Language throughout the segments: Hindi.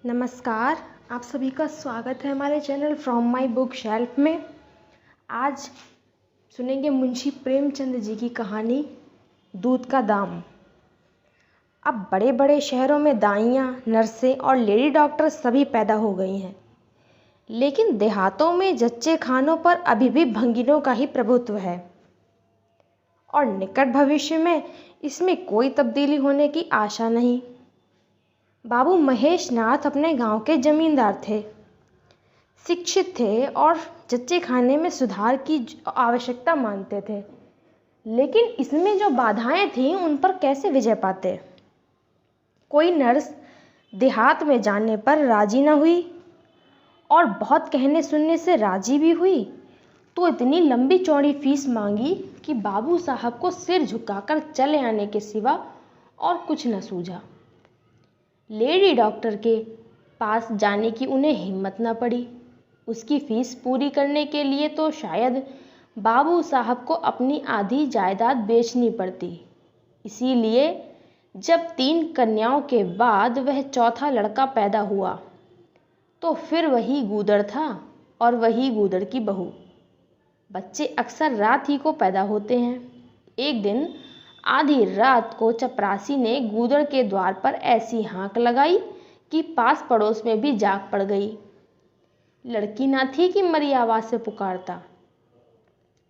नमस्कार। आप सभी का स्वागत है हमारे channel from my book shelf में। आज सुनेंगे मुंशी प्रेमचंद जी की कहानी दूध का दाम। अब बड़े बड़े शहरों में दाइयाँ, नर्सें और लेडी डॉक्टर सभी पैदा हो गई हैं, लेकिन देहातों में जच्चे खानों पर अभी भी भंगिनों का ही प्रभुत्व है और निकट भविष्य में इसमें कोई तब्दीली होने की आशा नहीं। बाबू महेश नाथ अपने गांव के जमींदार थे, शिक्षित थे और जच्चे खाने में सुधार की आवश्यकता मानते थे, लेकिन इसमें जो बाधाएं थीं उन पर कैसे विजय पाते। कोई नर्स देहात में जाने पर राजी न हुई और बहुत कहने सुनने से राजी भी हुई तो इतनी लंबी चौड़ी फीस मांगी कि बाबू साहब को सिर झुकाकर चले आने के सिवा और कुछ न सूझा। लेडी डॉक्टर के पास जाने की उन्हें हिम्मत न पड़ी। उसकी फीस पूरी करने के लिए तो शायद बाबू साहब को अपनी आधी जायदाद बेचनी पड़ती। इसीलिए जब 3 कन्याओं के बाद वह चौथा लड़का पैदा हुआ तो फिर वही गूदड़ था और वही गूदड़ की बहू। बच्चे अक्सर रात ही को पैदा होते हैं। एक दिन आधी रात को चपरासी ने गूदड़ के द्वार पर ऐसी हाँक लगाई कि पास पड़ोस में भी जाग पड़ गई। लड़की ना थी कि मरी आवाज से पुकारता।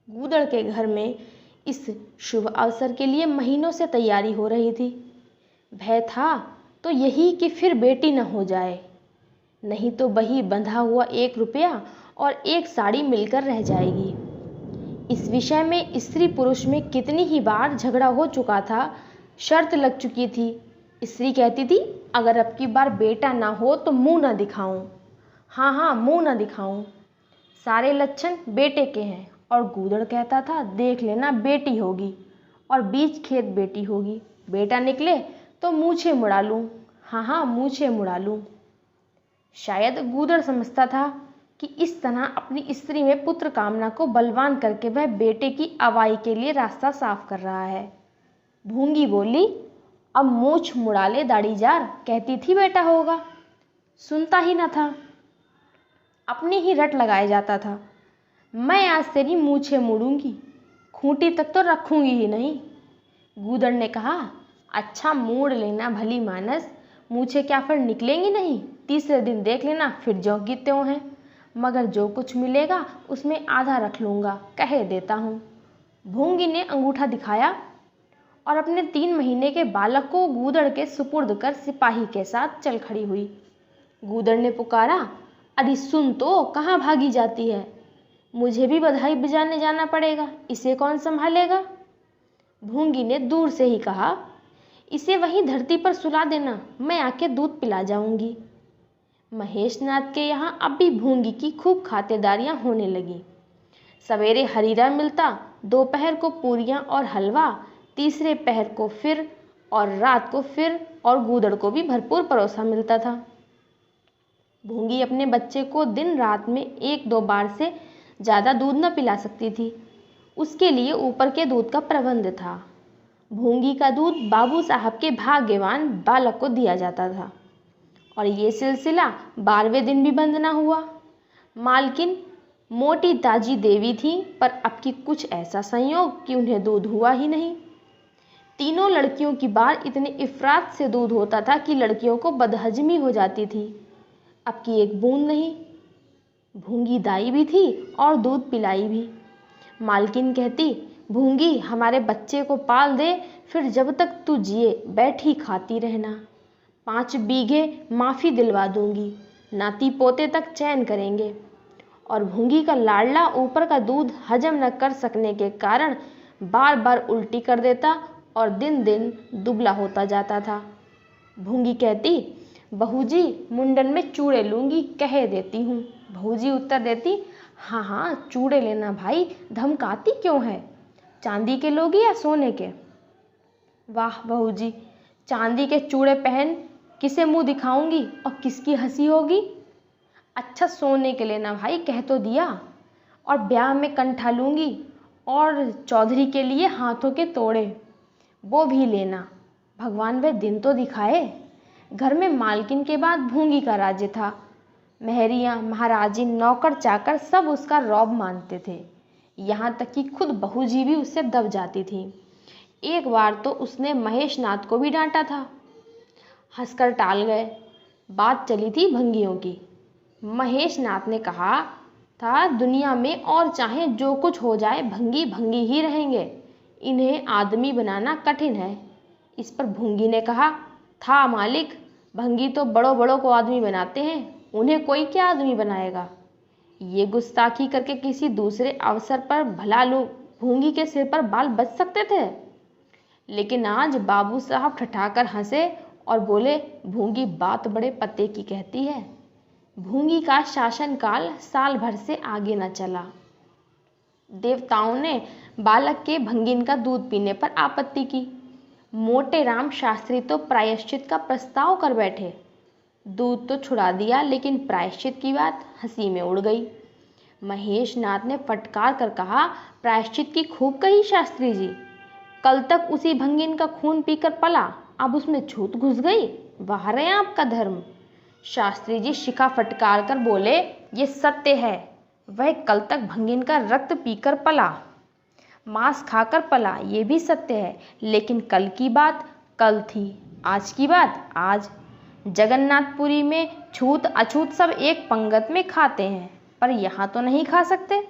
गूदड़ के घर में इस शुभ अवसर के लिए महीनों से तैयारी हो रही थी। भय था तो यही कि फिर बेटी न हो जाए, नहीं तो वही बंधा हुआ 1 रुपया और 1 साड़ी मिलकर रह जाएगी। इस विषय में स्त्री पुरुष में कितनी ही बार झगड़ा हो चुका था, शर्त लग चुकी थी। स्त्री कहती थी अगर अब की बार बेटा ना हो तो मुंह ना दिखाऊं। हाँ, मुंह ना दिखाऊं, सारे लक्षण बेटे के हैं। और गूदड़ कहता था देख लेना बेटी होगी और बीच खेत बेटी होगी, बेटा निकले तो मूछें मुड़ा लूं। हाँ, मूछें मुड़ा लूं। शायद गूदड़ समझता था कि इस तरह अपनी स्त्री में पुत्र कामना को बलवान करके वह बेटे की अवाई के लिए रास्ता साफ कर रहा है। भूंगी बोली अब मूछ मुड़ा ले दाढ़ीजार, कहती थी बेटा होगा, सुनता ही न था, अपनी ही रट लगाए जाता था। मैं आज तेरी मूछें मुड़ूंगी, खूंटी तक तो रखूंगी ही नहीं। गूदड़ ने कहा अच्छा मूड़ लेना भली मानस, मूछें क्या फिर निकलेंगी नहीं, तीसरे दिन देख लेना फिर ज्यों की त्यों हैं, मगर जो कुछ मिलेगा उसमें आधा रख लूँगा, कहे देता हूँ। भूंगी ने अंगूठा दिखाया और अपने 3 महीने के बालक को गूदड़ के सुपुर्द कर सिपाही के साथ चल खड़ी हुई। गूदड़ ने पुकारा अरे सुन तो, कहाँ भागी जाती है, मुझे भी बधाई बजाने जाना पड़ेगा, इसे कौन संभालेगा। भूंगी ने दूर से ही कहा इसे वहीं धरती पर सुला देना, मैं आके दूध पिला जाऊंगी। महेश नाथ के यहाँ अब भी भूंगी की खूब खातिरदारियां होने लगी। सवेरे हरीरा मिलता, दोपहर को पूरियां और हलवा, तीसरे पहर को फिर और रात को फिर, और गूदड़ को भी भरपूर परोसा मिलता था। भूंगी अपने बच्चे को दिन रात में 1-2 बार से ज़्यादा दूध न पिला सकती थी, उसके लिए ऊपर के दूध का प्रबंध था। भूंगी का दूध बाबू साहब के भाग्यवान बालक को दिया जाता था और ये सिलसिला 12वें दिन भी बंद ना हुआ। मालकिन मोटी ताजी देवी थी, पर अब की कुछ ऐसा संयोग कि उन्हें दूध हुआ ही नहीं। तीनों लड़कियों की बार इतने इफरात से दूध होता था कि लड़कियों को बदहजमी हो जाती थी। अब की एक बूंद नहीं। भूंगी दाई भी थी और दूध पिलाई भी। मालकिन कहती भूंगी हमारे बच्चे को पाल दे, फिर जब तक तू जिए बैठी खाती रहना, 5 बीघे माफ़ी दिलवा दूंगी, नाती पोते तक चैन करेंगे। और भूंगी का लाडला ऊपर का दूध हजम न कर सकने के कारण बार बार उल्टी कर देता और दिन दिन दुबला होता जाता था। भूंगी कहती बहू जी मुंडन में चूड़े लूँगी, कहे देती हूँ। बहू जी उत्तर देती हाँ, चूड़े लेना भाई, धमकाती क्यों है, चांदी के लोगी या सोने के। वाह बहू जी, चांदी के चूड़े पहन किसे मुंह दिखाऊंगी और किसकी हंसी होगी। अच्छा सोने के लेना भाई, कह तो दिया, और ब्याह में कंठा लूँगी और चौधरी के लिए हाथों के तोड़े, वो भी लेना, भगवान वह दिन तो दिखाए। घर में मालकिन के बाद भूंगी का राज्य था। महरियाँ, महाराजिन, नौकर चाकर सब उसका रौब मानते थे। यहाँ तक कि खुद बहू जी भी उससे दब जाती थी। एक बार तो उसने महेश नाथ को भी डांटा था। हंसकर टाल गए। बात चली थी भंगियों की। महेश नाथ ने कहा था, दुनिया में और चाहे जो कुछ हो जाए भंगी भंगी ही रहेंगे, इन्हें आदमी बनाना कठिन है। इस पर भूंगी ने कहा था, मालिक, भंगी तो बड़ों बड़ों को आदमी बनाते हैं, उन्हें कोई क्या आदमी बनाएगा। ये गुस्ताखी करके किसी दूसरे अवसर पर भला लोग भूंगी के सिर पर बाल बच सकते थे, लेकिन आज बाबू साहब ठठाकर हंसे और बोले, भूंगी बात बड़े पते की कहती है। भूंगी का शासनकाल साल भर से आगे न चला। देवताओं ने बालक के भंगिन का दूध पीने पर आपत्ति की। मोटे राम शास्त्री तो प्रायश्चित का प्रस्ताव कर बैठे। दूध तो छुड़ा दिया, लेकिन प्रायश्चित की बात हंसी में उड़ गई। महेश नाथ ने फटकार कर कहा, प्रायश्चित की खूब कही शास्त्री जी। कल तक उसी भंगिन का खून पीकर पला, अब उसमें छूत घुस गई। वाह रे आपका धर्म। शास्त्री जी शिखा फटकार कर बोले, ये सत्य है। वह कल तक भंगिन का रक्त पीकर पला, मांस खाकर पला, ये भी सत्य है, लेकिन कल की बात कल थी, आज की बात आज। जगन्नाथपुरी में छूत अछूत सब एक पंगत में खाते हैं, पर यहाँ तो नहीं खा सकते।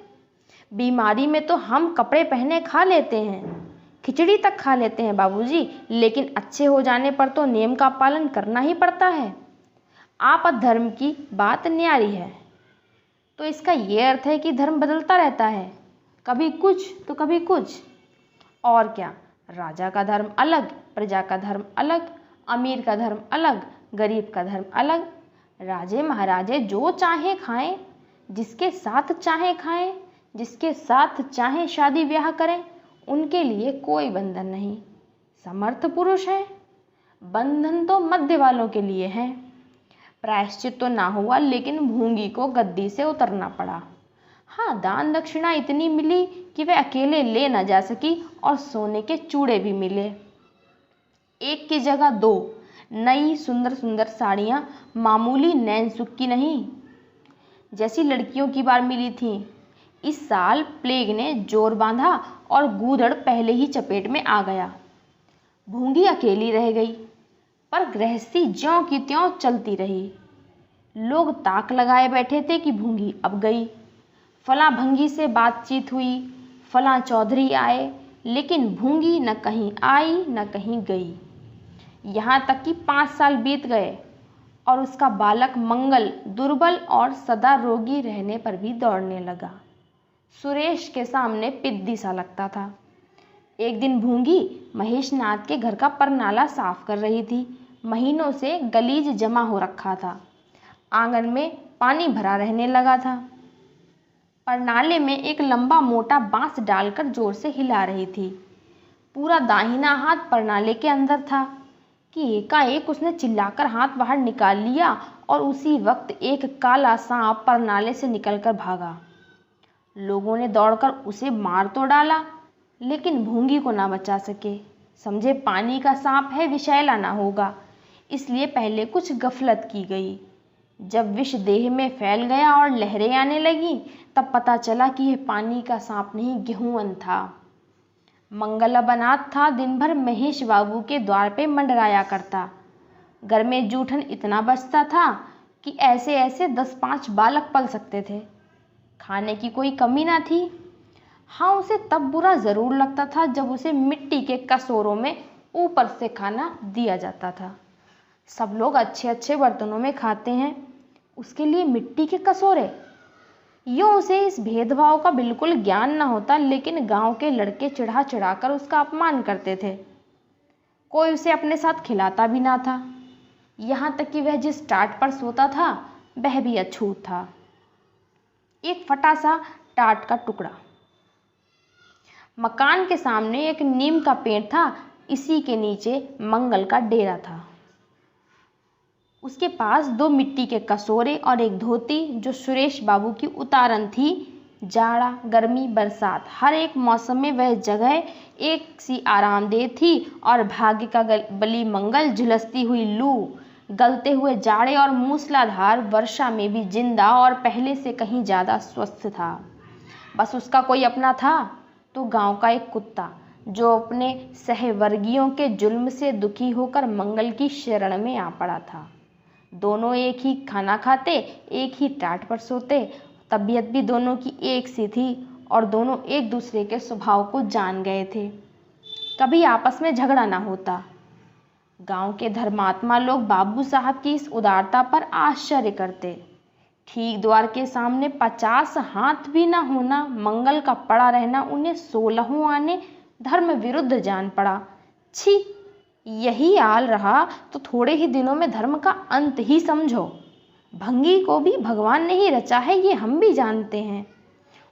बीमारी में तो हम कपड़े पहने खा लेते हैं, खिचड़ी तक खा लेते हैं बाबूजी, लेकिन अच्छे हो जाने पर तो नियम का पालन करना ही पड़ता है। आप धर्म की बात न्यारी है, तो इसका ये अर्थ है कि धर्म बदलता रहता है, कभी कुछ तो कभी कुछ। और क्या, राजा का धर्म अलग, प्रजा का धर्म अलग, अमीर का धर्म अलग, गरीब का धर्म अलग। राजे महाराजे जो चाहे खाएं, जिसके साथ चाहे खाएं, जिसके साथ चाहे शादी ब्याह करें, उनके लिए कोई बंधन नहीं। समर्थ पुरुष है, बंधन तो मध्य वालों के लिए है। प्रायश्चित तो ना हुआ, लेकिन भूंगी को गद्दी से उतरना पड़ा। हाँ, दान दक्षिणा इतनी मिली कि वह अकेले ले न जा सकी, और सोने के चूड़े भी मिले। एक की जगह दो नई सुंदर सुंदर साड़ियाँ, मामूली नैन सुख की नहीं, जैसी लड़कियों की बार मिली थीं। इस साल प्लेग ने जोर बांधा और गूदड़ पहले ही चपेट में आ गया। भूंगी अकेली रह गई, पर गृहस्थी ज्यों की त्यों चलती रही। लोग ताक लगाए बैठे थे कि भूंगी अब गई। फलां भंगी से बातचीत हुई, फलां चौधरी आए, लेकिन भूंगी न कहीं आई न कहीं गई। यहाँ तक कि 5 साल बीत गए और उसका बालक मंगल दुर्बल और सदा रोगी रहने पर भी दौड़ने लगा। सुरेश के सामने पिद्दी सा लगता था। एक दिन भूंगी महेश नाथ के घर का परनाला साफ कर रही थी। महीनों से गलीज जमा हो रखा था, आंगन में पानी भरा रहने लगा था। परनाले में एक लंबा मोटा बांस डालकर जोर से हिला रही थी। पूरा दाहिना हाथ परनाले के अंदर था कि एकाएक उसने चिल्लाकर हाथ बाहर निकाल लिया, और उसी वक्त एक काला सांप परनाले से निकलकर भागा। लोगों ने दौड़कर उसे मार तो डाला, लेकिन भूंगी को ना बचा सके। समझे पानी का सांप है, विषैला ना होगा, इसलिए पहले कुछ गफलत की गई। जब विष देह में फैल गया और लहरें आने लगीं, तब पता चला कि यह पानी का सांप नहीं, गेहूं था। मंगल अब अनाथ था, दिन भर महेश बाबू के द्वार पे मंडराया करता। घर में जूठन इतना बचता था कि ऐसे ऐसे 10-5 बालक पल सकते थे। खाने की कोई कमी ना थी। हाँ, उसे तब बुरा ज़रूर लगता था जब उसे मिट्टी के कटोरों में ऊपर से खाना दिया जाता था। सब लोग अच्छे अच्छे बर्तनों में खाते हैं, उसके लिए मिट्टी के कटोरे। यूँ उसे इस भेदभाव का बिल्कुल ज्ञान न होता, लेकिन गांव के लड़के चिढ़ा चिढ़ा कर उसका अपमान करते थे। कोई उसे अपने साथ खिलाता भी ना था। यहाँ तक कि वह जिस टाट पर सोता था वह भी अछूत था, एक फटा सा टाट का टुकड़ा। मकान के सामने एक नीम का पेड़ था, इसी के नीचे मंगल का डेरा था। उसके पास 2 मिट्टी के कटोरे और एक धोती, जो सुरेश बाबू की उतारन थी। जाड़ा, गर्मी, बरसात, हर एक मौसम में वह जगह एक सी आरामदेह थी, और भाग्य का बली मंगल झुलसती हुई लू, गलते हुए जाड़े और मूसलाधार वर्षा में भी जिंदा और पहले से कहीं ज़्यादा स्वस्थ था। बस उसका कोई अपना था तो गांव का एक कुत्ता, जो अपने सहवर्गियों के जुल्म से दुखी होकर मंगल की शरण में आ पड़ा था। दोनों एक ही खाना खाते, एक ही टाट पर सोते, तबीयत भी दोनों की एक सी थी और दोनों एक दूसरे के स्वभाव को जान गए थे। कभी आपस में झगड़ा ना होता। गांव के धर्मात्मा लोग बाबू साहब की इस उदारता पर आश्चर्य करते। ठीक द्वार के सामने 50 हाथ भी न होना मंगल का पड़ा रहना उन्हें 16 आने धर्म विरुद्ध जान पड़ा। छी, यही हाल रहा तो थोड़े ही दिनों में धर्म का अंत ही समझो। भंगी को भी भगवान ने ही रचा है, ये हम भी जानते हैं।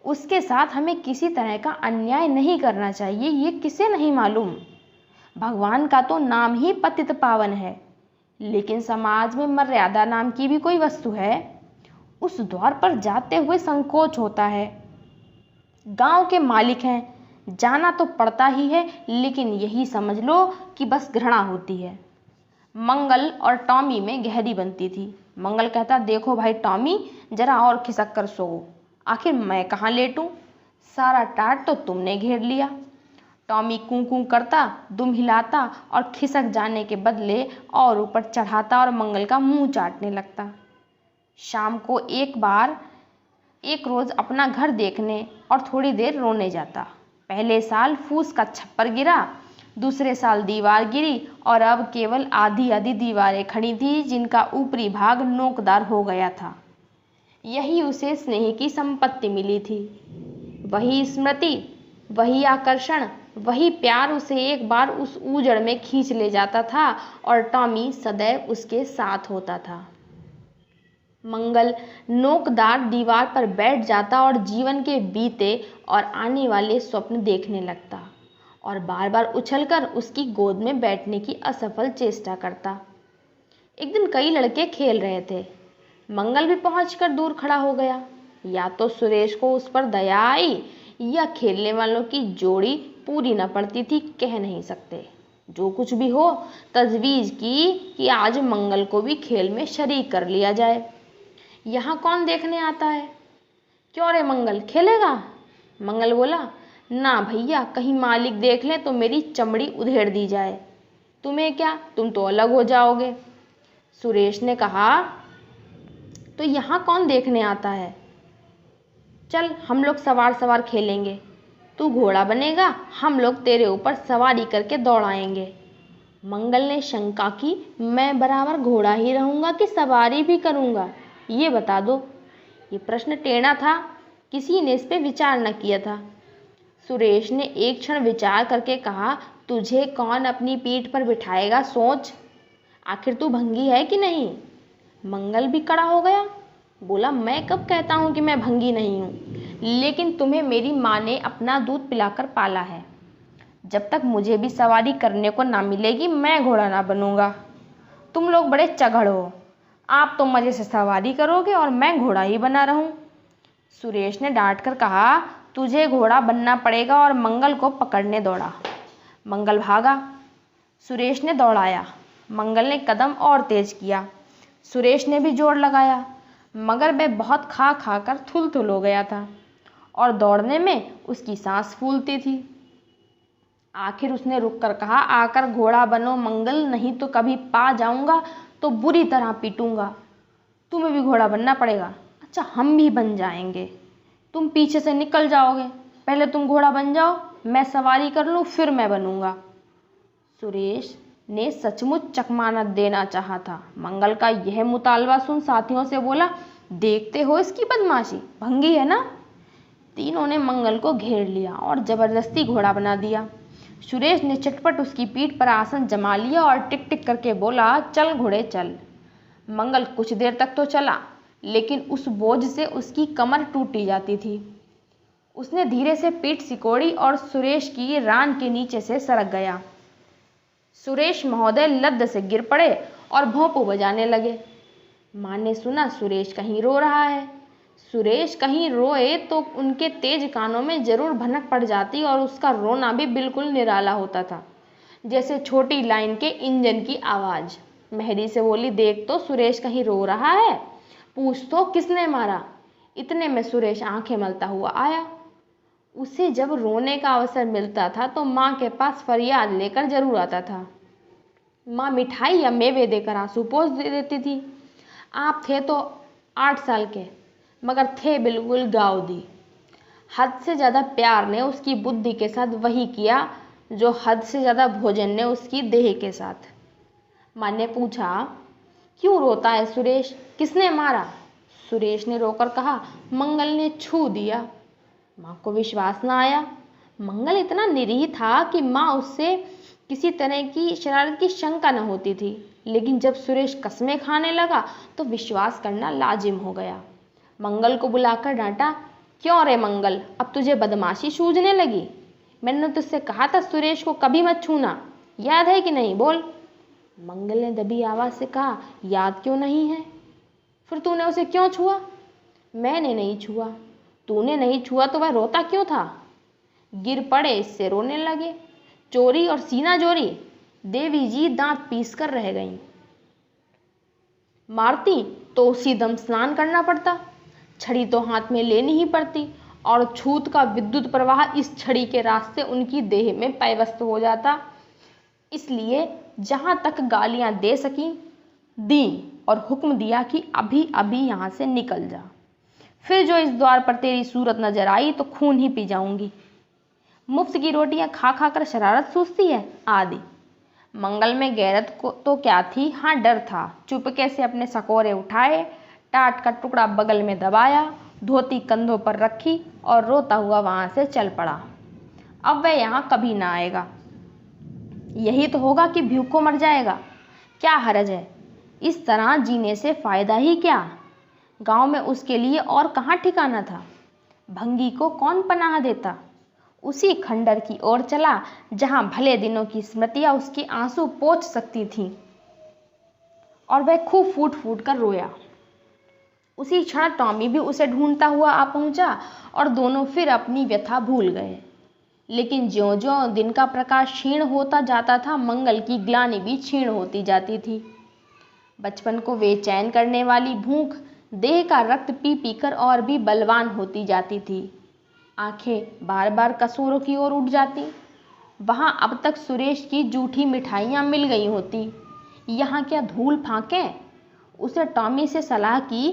उसके साथ हमें किसी तरह का अन्याय नहीं करना चाहिए, ये किसे नहीं मालूम। भगवान का तो नाम ही पतित पावन है, लेकिन समाज में मर्यादा नाम की भी कोई वस्तु है। उस द्वार पर जाते हुए संकोच होता है। गांव के मालिक हैं, जाना तो पड़ता ही है, लेकिन यही समझ लो कि बस घृणा होती है। मंगल और टॉमी में गहरी बनती थी। मंगल कहता, देखो भाई टॉमी, जरा और खिसक कर सो, आखिर मैं कहाँ लेटूं, सारा टाट तो तुमने घेर लिया। टॉमी कूं कूं करता, दुम हिलाता और खिसक जाने के बदले और ऊपर चढ़ाता और मंगल का मुंह चाटने लगता। शाम को एक रोज अपना घर देखने और थोड़ी देर रोने जाता। पहले साल फूस का छप्पर गिरा, दूसरे साल दीवार गिरी और अब केवल आधी आधी दीवारें खड़ी थी, जिनका ऊपरी भाग नोकदार हो गया था। यही उसे स्नेह की संपत्ति मिली थी। वही स्मृति, वही आकर्षण, वही प्यार उसे एक बार उस उजड़ में खींच ले जाता था और टॉमी सदैव उसके साथ होता था। मंगल नोकदार दीवार पर बैठ जाता और जीवन के बीते और आने वाले स्वप्न देखने लगता और बार बार उछलकर उसकी गोद में बैठने की असफल चेष्टा करता। एक दिन कई लड़के खेल रहे थे। मंगल भी पहुंचकर दूर खड़ा हो गया। या तो सुरेश को उस पर दया आई या खेलने वालों की जोड़ी पूरी न पड़ती थी, कह नहीं सकते। जो कुछ भी हो, तजवीज़ की कि आज मंगल को भी खेल में शरीक कर लिया जाए। यहाँ कौन देखने आता है? क्यों रे मंगल, खेलेगा? मंगल बोला, ना भैया, कहीं मालिक देख ले तो मेरी चमड़ी उधेड़ दी जाए। तुम्हें क्या, तुम तो अलग हो जाओगे। सुरेश ने कहा, तो यहाँ कौन देखने आता है? चल हम लोग सवार सवार खेलेंगे। तू घोड़ा बनेगा, हम लोग तेरे ऊपर सवारी करके दौड़ाएंगे। मंगल ने शंका की, मैं बराबर घोड़ा ही रहूँगा कि सवारी भी करूँगा, ये बता दो। ये प्रश्न टेढ़ा था, किसी ने इस पे विचार न किया था। सुरेश ने एक क्षण विचार करके कहा, तुझे कौन अपनी पीठ पर बिठाएगा, सोच। आखिर तू भंगी है कि नहीं? मंगल भी कड़ा हो गया, बोला, मैं कब कहता हूँ कि मैं भंगी नहीं हूँ, लेकिन तुम्हें मेरी माँ ने अपना दूध पिलाकर पाला है। जब तक मुझे भी सवारी करने को ना मिलेगी, मैं घोड़ा ना बनूंगा। तुम लोग बड़े चगड़ हो, आप तो मज़े से सवारी करोगे और मैं घोड़ा ही बना रहूं। सुरेश ने डांट कर कहा, तुझे घोड़ा बनना पड़ेगा, और मंगल को पकड़ने दौड़ा। मंगल भागा, सुरेश ने दौड़ाया। मंगल ने कदम और तेज किया, सुरेश ने भी जोर लगाया, मगर वह बहुत खा खा कर थुल हो गया था और दौड़ने में उसकी सांस फूलती थी। आखिर उसने रुककर कहा, आकर घोड़ा बनो मंगल, नहीं तो कभी पा जाऊंगा तो बुरी तरह पीटूंगा। तुम्हें भी घोड़ा बनना पड़ेगा। अच्छा, हम भी बन जाएंगे, तुम पीछे से निकल जाओगे। पहले तुम घोड़ा बन जाओ, मैं सवारी कर लूँ, फिर मैं बनूंगा। सुरेश ने सचमुच चकमाना देना चाहा था। मंगल का यह मुतालबा सुन साथियों से बोला, देखते हो इसकी बदमाशी, भंगी है ना। तीनों ने मंगल को घेर लिया और जबरदस्ती घोड़ा बना दिया। सुरेश ने चटपट उसकी पीठ पर आसन जमा लिया और टिक टिक करके बोला, चल घोड़े चल। मंगल कुछ देर तक तो चला, लेकिन उस बोझ से उसकी कमर टूटी जाती थी। उसने धीरे से पीठ सिकोड़ी और सुरेश की रान के नीचे से सरक गया। सुरेश महोदय लद्द से गिर पड़े और भोंपू बजाने लगे। माँ ने सुना सुरेश कहीं रो रहा है। सुरेश कहीं रोए तो उनके तेज कानों में जरूर भनक पड़ जाती और उसका रोना भी बिल्कुल निराला होता था, जैसे छोटी लाइन के इंजन की आवाज़। मेहरी से बोली, देख तो सुरेश कहीं रो रहा है, पूछ तो किसने मारा। इतने में सुरेश आंखें मलता हुआ आया। उसे जब रोने का अवसर मिलता था तो माँ के पास फरियाद लेकर जरूर आता था। माँ मिठाई या मेवे देकर आंसू पोंछ दे देती थी। आप थे तो 8 साल के, मगर थे बिल्कुल गाउदी। हद से ज़्यादा प्यार ने उसकी बुद्धि के साथ वही किया जो हद से ज़्यादा भोजन ने उसकी देह के साथ। माँ ने पूछा, क्यों रोता है सुरेश, किसने मारा? सुरेश ने रोकर कहा, मंगल ने छू दिया। माँ को विश्वास न आया। मंगल इतना निरीह था कि माँ उससे किसी तरह की शरारत की शंका न होती थी, लेकिन जब सुरेश कस्में खाने लगा तो विश्वास करना लाजिम हो गया। मंगल को बुलाकर डांटा, क्यों रे मंगल, अब तुझे बदमाशी सूझने लगी? मैंने तुझसे कहा था सुरेश को कभी मत छूना, याद है कि नहीं, बोल। मंगल ने दबी आवाज़ से कहा, याद क्यों नहीं है? फिर तूने उसे क्यों छुआ? मैंने नहीं छुआ। तूने नहीं छुआ तो वह रोता क्यों था? गिर पड़े इससे रोने लगे। चोरी और सीना जोरी, देवी जी दांत पीस कर रह गईं। मारती तो उसी दम स्नान करना पड़ता, छड़ी तो हाथ में लेनी ही पड़ती, और छूत का विद्युत प्रवाह इस छड़ी के रास्ते उनकी देह में पैवस्त हो जाता। इसलिए जहां तक गालियां दे सकी दी और हुक्म दिया कि अभी अभी यहाँ से निकल जा, फिर जो इस द्वार पर तेरी सूरत नजर आई तो खून ही पी जाऊंगी। मुफ्त की रोटियां खा खा कर शरारत सूझती है आदि। मंगल में गैरत को तो क्या थी, हाँ डर था। चुपके से अपने सकोरे उठाए, टाट का टुकड़ा बगल में दबाया, धोती कंधों पर रखी और रोता हुआ वहां से चल पड़ा। अब वह यहाँ कभी ना आएगा। यही तो होगा कि भूखों मर जाएगा, क्या हरज है, इस तरह जीने से फायदा ही क्या? गांव में उसके लिए और कहाँ ठिकाना था? भंगी को कौन पनाह देता? उसी खंडर की ओर चला जहां भले दिनों की स्मृतियां उसके आंसू पोंछ सकती थीं, और वह खूब फूट फूट कर रोया। उसी क्षण टॉमी भी उसे ढूंढता हुआ आ पहुंचा और दोनों फिर अपनी व्यथा भूल गए। लेकिन ज्यों ज्यों दिन का प्रकाश क्षीण होता जाता था, मंगल की ग्लानि भी क्षीण होती जाती थी। बचपन को बेचैन करने वाली भूख देह का रक्त पी पीकर और भी बलवान होती जाती थी। आंखें बार बार कसूरों की ओर उठ जाती। वहां अब तक सुरेश की जूठी मिठाइयां मिल गई होती, यहाँ क्या धूल फांके? उसे टॉमी से सलाह की,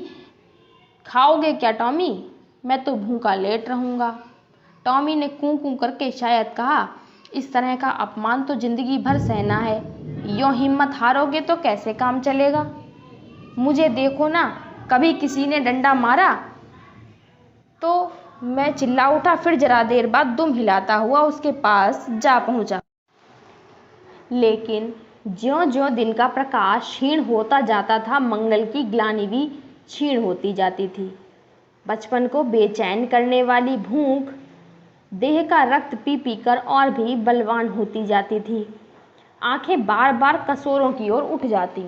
खाओगे क्या टॉमी? मैं तो भूखा लेट रहूँगा। टॉमी ने कूं कूं करके शायद कहा, इस तरह का अपमान तो जिंदगी भर सहना है, यों हिम्मत हारोगे तो कैसे काम चलेगा? मुझे देखो ना, कभी किसी ने डंडा मारा तो मैं चिल्ला उठा, फिर जरा देर बाद दुम हिलाता हुआ उसके पास जा पहुंचा। लेकिन ज्यों ज्यों दिन का प्रकाश क्षीण होता जाता था, मंगल की ग्लानि भी क्षीण होती जाती थी। बचपन को बेचैन करने वाली भूख देह का रक्त पी पीकर और भी बलवान होती जाती थी। आंखें बार बार कसोरों की ओर उठ जाती।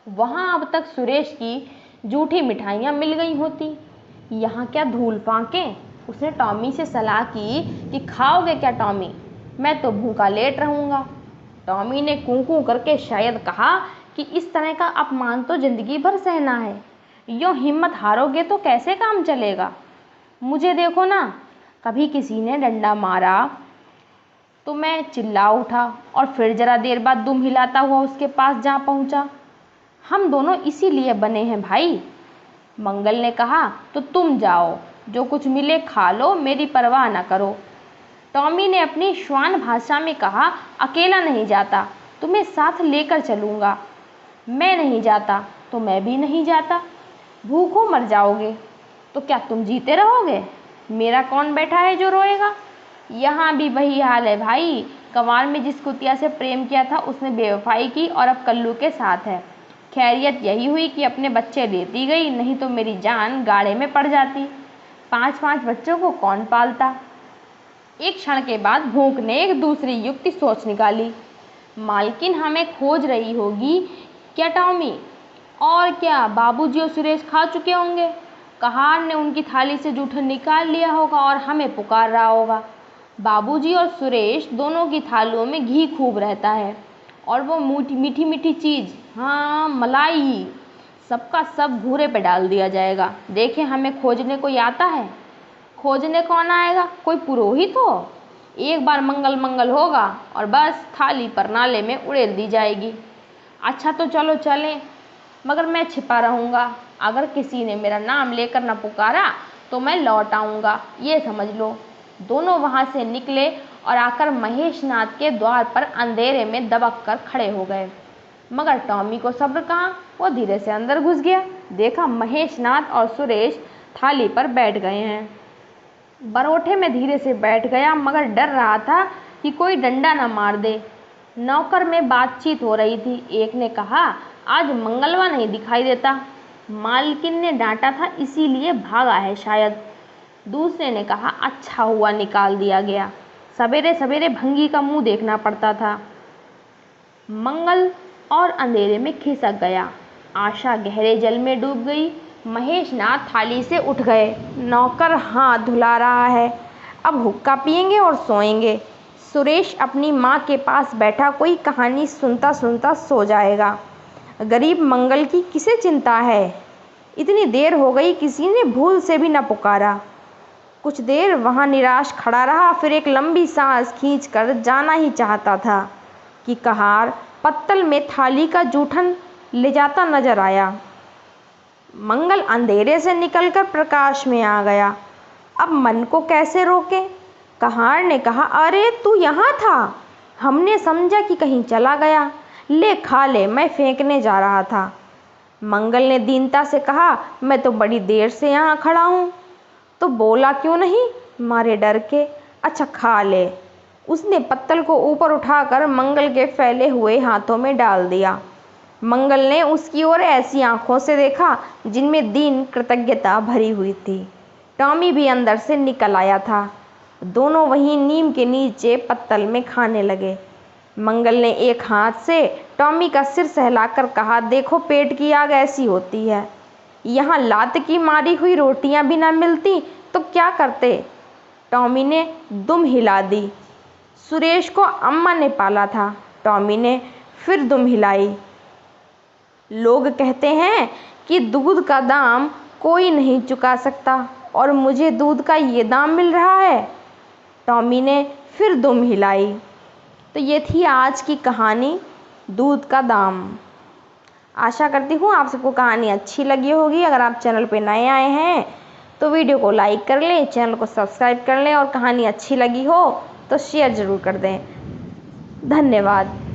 वहां अब तक सुरेश की जूठी मिठाइयां मिल गई होती, यहाँ क्या धूल फांके? उसने टॉमी से सलाह की कि खाओगे क्या टॉमी? मैं तो भूखा लेट रहूँगा। टॉमी ने कूं कूं करके शायद कहा कि इस तरह का अपमान तो जिंदगी भर सहना है, यों हिम्मत हारोगे तो कैसे काम चलेगा? मुझे देखो ना, कभी किसी ने डंडा मारा तो मैं चिल्ला उठा और फिर जरा देर बाद दुम हिलाता हुआ उसके पास जा पहुंचा। हम दोनों इसीलिए बने हैं भाई। मंगल ने कहा, तो तुम जाओ, जो कुछ मिले खा लो, मेरी परवाह न करो। टॉमी ने अपनी श्वान भाषा में कहा, अकेला नहीं जाता, तुम्हें साथ लेकर चलूँगा। मैं नहीं जाता तो मैं भी नहीं जाता। भूखों मर जाओगे तो क्या तुम जीते रहोगे? मेरा कौन बैठा है जो रोएगा? यहाँ भी वही हाल है भाई। कमाल में जिस कुतिया से प्रेम किया था उसने बेवफाई की और अब कल्लू के साथ है। खैरियत यही हुई कि अपने बच्चे लेती गई, नहीं तो मेरी जान गाड़े में पड़ जाती। 5-5 बच्चों को कौन पालता? एक क्षण के बाद भूख ने एक दूसरी युक्ति सोच निकाली। मालकिन हमें खोज रही होगी क्या टॉमी? और क्या, बाबूजी और सुरेश खा चुके होंगे। कहार ने उनकी थाली से जूठन निकाल लिया होगा और हमें पुकार रहा होगा। बाबूजी और सुरेश दोनों की थालियों में घी खूब रहता है, और वो मीठी मीठी चीज़ हाँ मलाई, सबका सब घूरे पे डाल दिया जाएगा। देखें हमें खोजने कोई आता है? खोजने कौन आएगा? कोई पुरोहित हो? एक बार मंगल मंगल होगा और बस थाली पर नाले में उड़ेल दी जाएगी। अच्छा तो चलो चलें, मगर मैं छिपा रहूँगा। अगर किसी ने मेरा नाम लेकर न पुकारा तो मैं लौट आऊँगा, ये समझ लो। दोनों वहाँ से निकले और आकर महेशनाथ के द्वार पर अंधेरे में दबक कर खड़े हो गए। मगर टॉमी को सब्र कहाँ, वो धीरे से अंदर घुस गया। देखा महेशनाथ और सुरेश थाली पर बैठ गए हैं। बरोठे में धीरे से बैठ गया, मगर डर रहा था कि कोई डंडा न मार दे। नौकर में बातचीत हो रही थी। एक ने कहा, आज मंगलवा नहीं दिखाई देता, मालकिन ने डांटा था इसीलिए भागा है शायद। दूसरे ने कहा, अच्छा हुआ निकाल दिया गया, सवेरे सवेरे भंगी का मुंह देखना पड़ता था। मंगल और अंधेरे में खिसक गया। आशा गहरे जल में डूब गई। महेशनाथ थाली से उठ गए। नौकर हाथ धुला रहा है। अब हुक्का पिएंगे और सोएंगे। सुरेश अपनी माँ के पास बैठा कोई कहानी सुनता सुनता सो जाएगा। गरीब मंगल की किसे चिंता है? इतनी देर हो गई, किसी ने भूल से भी न पुकारा। कुछ देर वहाँ निराश खड़ा रहा, फिर एक लंबी सांस खींचकर जाना ही चाहता था कि कहार पत्तल में थाली का जूठन ले जाता नजर आया। मंगल अंधेरे से निकलकर प्रकाश में आ गया। अब मन को कैसे रोके? कहार ने कहा, अरे तू यहाँ था? हमने समझा कि कहीं चला गया। ले खा ले, मैं फेंकने जा रहा था। मंगल ने दीनता से कहा, मैं तो बड़ी देर से यहाँ खड़ा हूँ। तो बोला क्यों नहीं? मारे डर के। अच्छा खा ले। उसने पत्तल को ऊपर उठाकर मंगल के फैले हुए हाथों में डाल दिया। मंगल ने उसकी ओर ऐसी आंखों से देखा जिनमें दीन कृतज्ञता भरी हुई थी। टॉमी भी अंदर से निकल आया था। दोनों वहीं नीम के नीचे पत्तल में खाने लगे। मंगल ने एक हाथ से टॉमी का सिर सहलाकर कहा, देखो पेट की आग ऐसी होती है। यहाँ लात की मारी हुई रोटियां भी ना मिलती तो क्या करते? टॉमी ने दुम हिला दी। सुरेश को अम्मा ने पाला था। टॉमी ने फिर दुम हिलाई। लोग कहते हैं कि दूध का दाम कोई नहीं चुका सकता, और मुझे दूध का ये दाम मिल रहा है। टॉमी ने फिर दुम हिलाई। तो ये थी आज की कहानी, दूध का दाम। आशा करती हूँ आप सबको कहानी अच्छी लगी होगी। अगर आप चैनल पे नए आए हैं तो वीडियो को लाइक कर लें, चैनल को सब्सक्राइब कर लें, और कहानी अच्छी लगी हो तो शेयर ज़रूर कर दें। धन्यवाद।